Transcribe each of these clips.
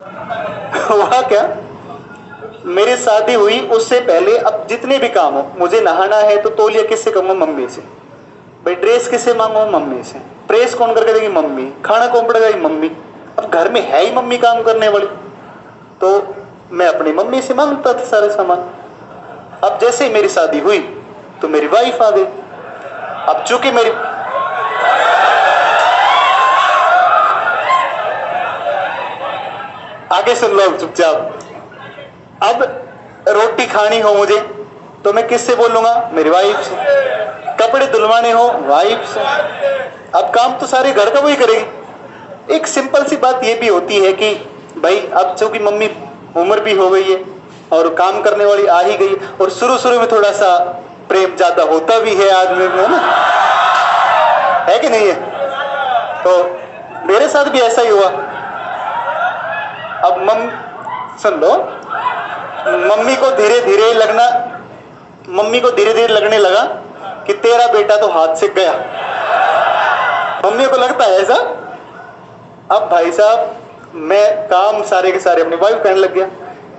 हुआ क्या, मेरी शादी हुई उससे पहले अब जितने भी काम हो, मुझे नहाना है तो तौलिया किससे कहूंगा, मम्मी से। भाई ड्रेस किससे मांगू, मम्मी से। प्रेस कौन करके देगी, मम्मी। खाना कौन पड़ेगा, मम्मी। अब घर में है ही मम्मी काम करने वाली, तो मैं अपनी मम्मी से मांगता था सारे सामान। अब जैसे ही मेरी शादी हुई तो मेरी वाइफ आ गई। अब चूंकि मेरी, आगे सुन लो चुपचाप। अब रोटी खानी हो मुझे तो मैं किससे बोलूंगा, मेरी वाइफ से। कपड़े धुलवाने हो, वाइफ से। अब काम तो सारे घर का वही करेगी। एक सिंपल सी बात ये भी होती है कि भाई अब चूंकि मम्मी उम्र भी हो गई है और काम करने वाली आ ही गई, और शुरू शुरू में थोड़ा सा प्रेम ज्यादा होता भी है आदमी में, है कि नहीं है। तो मेरे साथ भी ऐसा ही हुआ। अब सुन लो, मम्मी को धीरे धीरे लगने लगा कि तेरा बेटा तो हाथ से गया। मम्मी को लगता है ऐसा। अब भाई साहब मैं काम सारे के सारे अपनी वाइफ करने लग गया।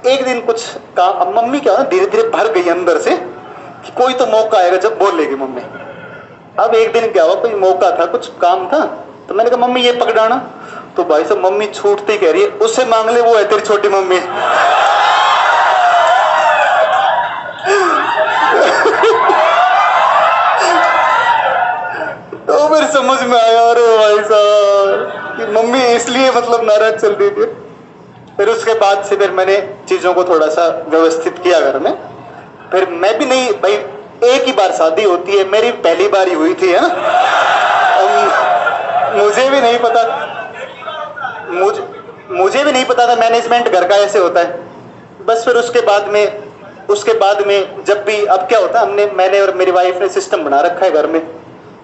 एक दिन कुछ काम, अब मम्मी क्या ना धीरे धीरे भर गई अंदर से कि कोई तो मौका आएगा जब बोलेगी मम्मी। अब एक दिन क्या हुआ, कोई मौका था, कुछ काम था, तो मैंने कहा मम्मी ये पकड़ाना। तो भाई साहब मम्मी छूटती कह रही है, उससे मांग ले, वो है तेरी छोटी मम्मी। तो फिर समझ में आया, अरे भाई साहब कि मम्मी इसलिए मतलब नाराज चल रही थी। फिर उसके बाद से फिर मैंने चीजों को थोड़ा सा व्यवस्थित किया घर में। फिर मैं भी नहीं भाई, एक ही बार शादी होती है, मेरी पहली बार ही हुई थी, है ना। मुझे भी नहीं पता, मुझे भी नहीं पता था मैनेजमेंट घर का ऐसे होता है। बस फिर उसके बाद में जब भी, अब क्या होता है, मैंने और मेरी वाइफ ने सिस्टम बना रखा है घर में।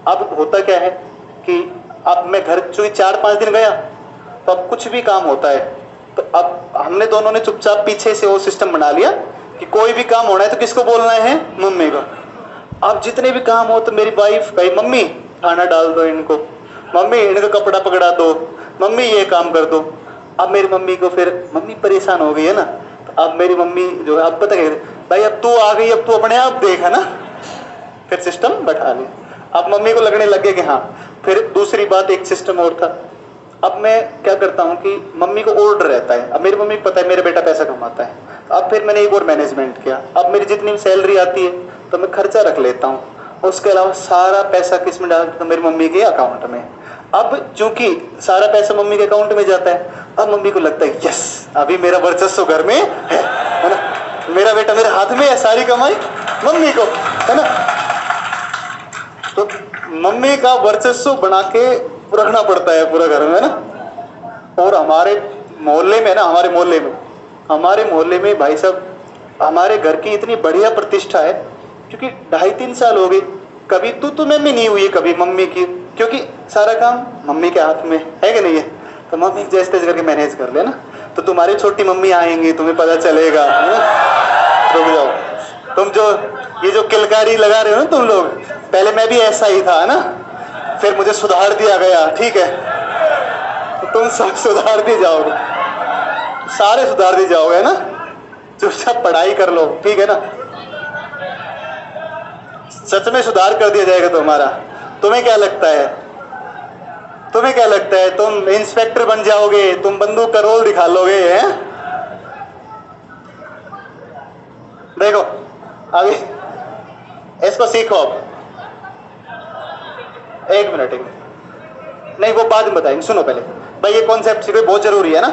अब होता क्या है कि अब मैं घर चूंकि 4-5 दिन गया, तो अब कुछ भी काम होता है तो अब हमने दोनों ने चुपचाप पीछे से वो सिस्टम बना लिया कि कोई भी काम होना है तो किसको बोलना है, मम्मी को। अब जितने भी काम हो तो मेरी वाइफ कही, मम्मी खाना डाल दो इनको, मम्मी इनका कपड़ा पकड़ा दो, मम्मी ये काम कर दो। अब मेरी मम्मी को फिर, मम्मी परेशान हो गई है ना, तो अब मेरी मम्मी जो है, अब पता क्या, भाई अब तू आ गई, अब तू अपने आप देख, है ना। फिर सिस्टम बैठा लिया। अब मम्मी को लगने लगे कि हाँ। फिर दूसरी बात, एक सिस्टम और था। अब मैं क्या करता हूँ कि मम्मी को ऑर्डर रहता है, अब मेरी मम्मी को पता है मेरा बेटा पैसा कमाता है। अब फिर मैंने एक और मैनेजमेंट किया, अब मेरी जितनी सैलरी आती है तो मैं खर्चा रख लेता हूँ, उसके अलावा सारा पैसा किस में डालता हूँ, मेरी मम्मी के अकाउंट में। अब चूंकि सारा पैसा मम्मी के अकाउंट में जाता है, अब मम्मी को लगता है यस अभी मेरा वर्चस्व घर में है ना, मेरा बेटा मेरे हाथ में है, सारी कमाई मम्मी को, है ना। तो मम्मी का वर्चस्व बना के रखना पड़ता है पूरा घर में, ना। और हमारे मोहल्ले में हमारे मोहल्ले में भाई साहब, हमारे घर की इतनी बढ़िया प्रतिष्ठा है, क्योंकि 2.5-3 साल हो गए, कभी तू में भी नहीं हुई कभी मम्मी की, क्योंकि सारा काम मम्मी के हाथ में है कि नहीं है। तो मम्मी जैसे तैसे करके मैनेज कर लेना। तो तुम्हारी छोटी मम्मी आएंगी, तुम्हें पता चलेगा, रुक जाओ तुम, जो ये जो किलकारी लगा रहे हो ना तुम लोग, पहले मैं भी ऐसा ही था, है ना। फिर मुझे सुधार दिया गया, ठीक है, तो तुम सब सुधार दी जाओगे, सारे सुधार दी जाओगे ना। चुपचाप पढ़ाई कर लो, ठीक है ना। सच में सुधार कर दिया जाएगा तुम्हारा। तुम्हें क्या लगता है, तुम इंस्पेक्टर बन जाओगे, तुम बंदूक का रोल दिखा लोगे, हैं। देखो अभी इसको सीखो। अब एक मिनट नहीं, वो बाद में बताएंगे, सुनो पहले भाई, ये कॉन्सेप्ट सीखो, बहुत जरूरी है ना।